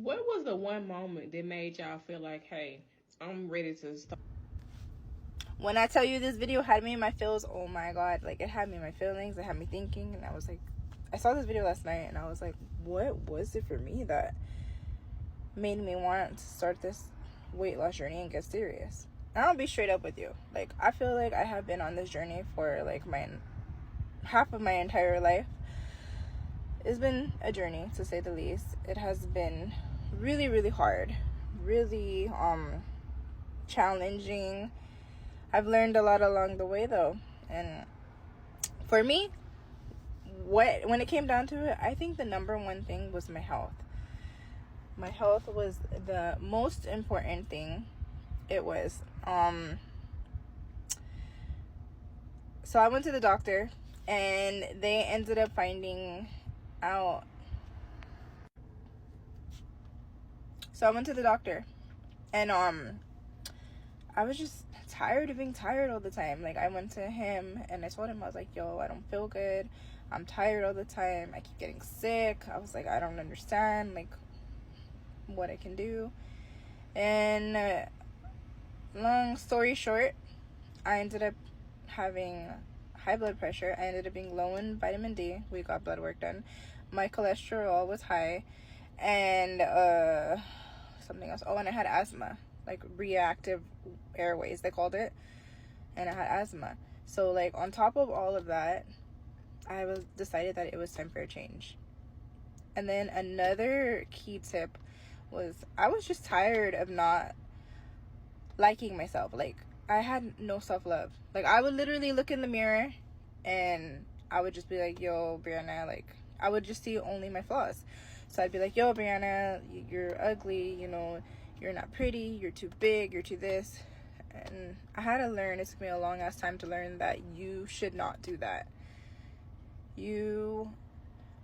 What was the one moment that made y'all feel like, hey, I'm ready to start? When I tell you this video had me in my feels, oh my god, like it had me in my feelings, it had me thinking, and I was like, I saw this video last night and I was like, what was it for me that made me want to start this weight loss journey and get serious? And I'll be straight up with you. Like, I feel like I have been on this journey for like my half of my entire life. It's been a journey, to say the least. It has been really, really hard, really challenging. I've learned a lot along the way though. And for me, when it came down to it, I think the number one thing was my health. My health was the most important thing. It was so I went to the doctor and they ended up finding out. So I went to the doctor and I was just tired of being tired all the time. Like, I went to him and I told him, I was like, yo, I don't feel good. I'm tired all the time. I keep getting sick. I was like, I don't understand, like, what I can do. And long story short, I ended up having high blood pressure. I ended up being low in vitamin D. We got blood work done. My cholesterol was high. And something else. Oh, and I had asthma. Like reactive airways, they called it. And I had asthma. So, like, on top of all of that, I was decided that it was time for a change. And then another key tip was I was just tired of not liking myself. Like, I had no self-love. Like, I would literally look in the mirror and I would just be like, yo, Brianna, like, I would just see only my flaws. So I'd be like, yo, Brianna, you're ugly, you know, you're not pretty, you're too big, you're too this. And I had to learn, it took me a long ass time to learn that you should not do that.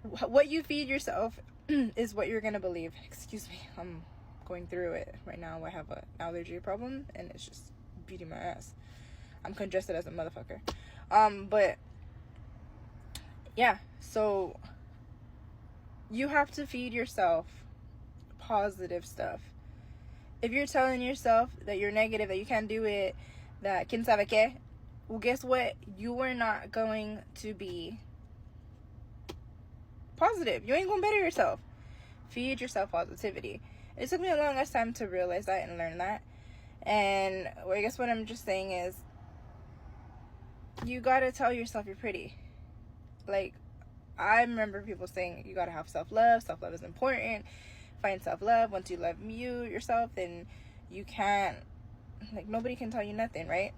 What you feed yourself is what you're gonna believe. Excuse me, I'm going through it right now. I have an allergy problem and it's just beating my ass. I'm congested as a motherfucker. But yeah, so you have to feed yourself positive stuff. If you're telling yourself that you're negative, that you can't do it, that quién sabe qué, well, guess what? You are not going to be positive. You ain't gonna better yourself. Feed yourself positivity. It took me a long ass time to realize that and learn that. And well, I guess what I'm just saying is, you gotta tell yourself you're pretty. Like, I remember people saying you gotta have self-love. Self-love is important. Find self-love. Once you love yourself, then you can't, like, nobody can tell you nothing, right?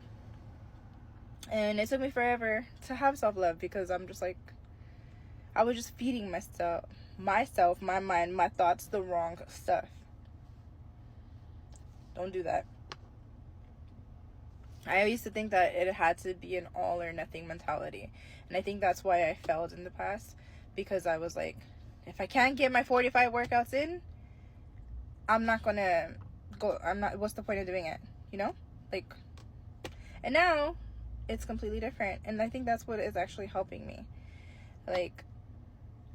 And it took me forever to have self-love because I'm just like, I was just feeding myself, my mind, my thoughts, the wrong stuff. Don't do that. I used to think that it had to be an all or nothing mentality. And I think that's why I failed in the past. Because I was like, if I can't get my 45 workouts in, I'm not gonna go. What's the point of doing it? You know? Like, and now it's completely different. And I think that's what is actually helping me. Like,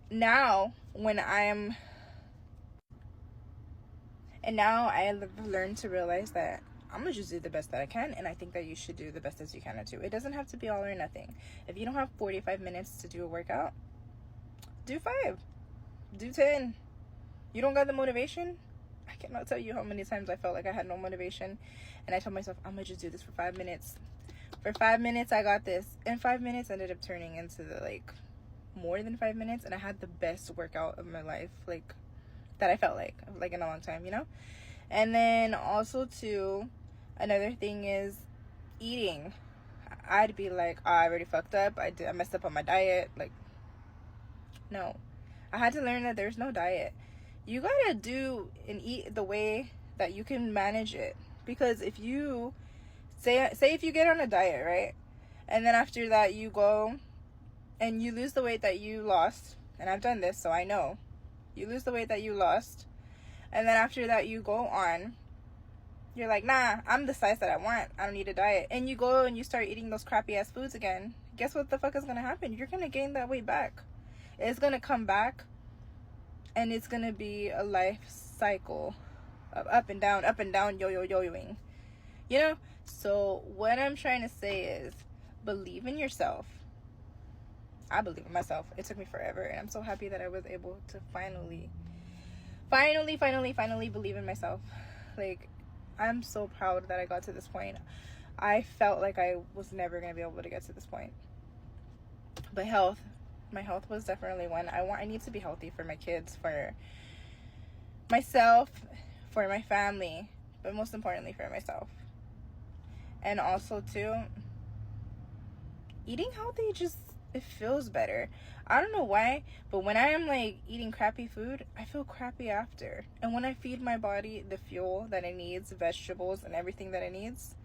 now when now I've learned to realize that I'm gonna just do the best that I can, and I think that you should do the best as you can too. It doesn't have to be all or nothing. If you don't have 45 minutes to do a workout, do 5, do 10. You don't got the motivation? I cannot tell you how many times I felt like I had no motivation, and I told myself, I'm gonna just do this for 5 minutes. For 5 minutes, I got this, and 5 minutes ended up turning into like more than 5 minutes, and I had the best workout of my life, like, that I felt like in a long time, you know? And then also too, another thing is eating. I'd be like, oh, I already fucked up. I messed up on my diet. Like, no. I had to learn that there's no diet. You gotta do and eat the way that you can manage it. Because if you say if you get on a diet, right? And then after that you go and you lose the weight that you lost, and I've done this, so I know. You lose the weight that you lost, and then after that you go on, you're like, nah, I'm the size that I want, I don't need a diet, and you go and you start eating those crappy ass foods again. Guess what the fuck is gonna happen? You're gonna gain that weight back. It's gonna come back and it's gonna be a life cycle of up and down, yo-yoing, you know. So what I'm trying to say is, believe in yourself. I believe in myself. It took me forever, and I'm so happy that I was able to finally believe in myself. Like, I'm so proud that I got to this point. I felt like I was never going to be able to get to this point. But my health was definitely one. I need to be healthy for my kids, for myself, for my family, but most importantly for myself. And also too, eating healthy, just, it feels better. I don't know why, but when I am like eating crappy food, I feel crappy after. And when I feed my body the fuel that it needs, vegetables and everything that it needs,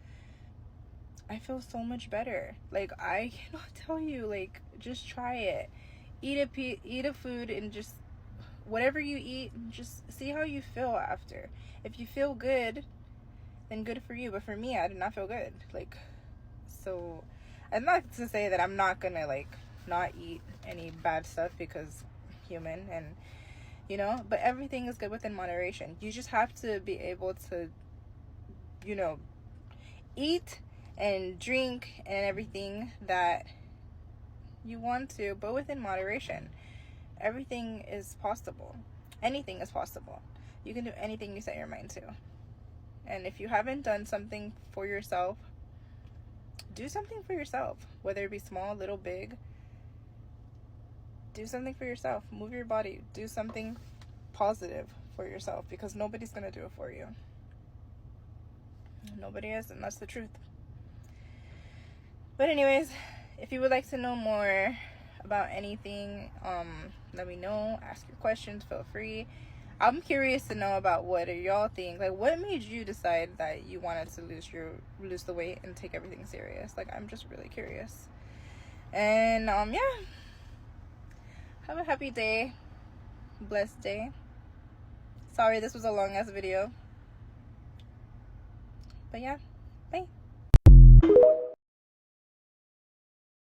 I feel so much better. Like, I cannot tell you, like, just try it. Eat a food, and just whatever you eat, just see how you feel after. If you feel good, then good for you. But for me, I did not feel good. Like, so I'm not to say that I'm not gonna like not eat any bad stuff, because I'm human, and you know, but everything is good within moderation. You just have to be able to, you know, eat and drink and everything that you want to, but within moderation. Everything is possible. Anything is possible. You can do anything you set your mind to. And if you haven't done something for yourself, do something for yourself. Whether it be small, little, big. Do something for yourself. Move your body. Do something positive for yourself, because nobody's going to do it for you. Nobody is, and that's the truth. But anyways, if you would like to know more about anything, let me know. Ask your questions. Feel free. I'm curious to know about what do y'all think. Like, what made you decide that you wanted to lose the weight and take everything serious? Like, I'm just really curious. And yeah. Have a happy day. Blessed day. Sorry this was a long ass video. But yeah.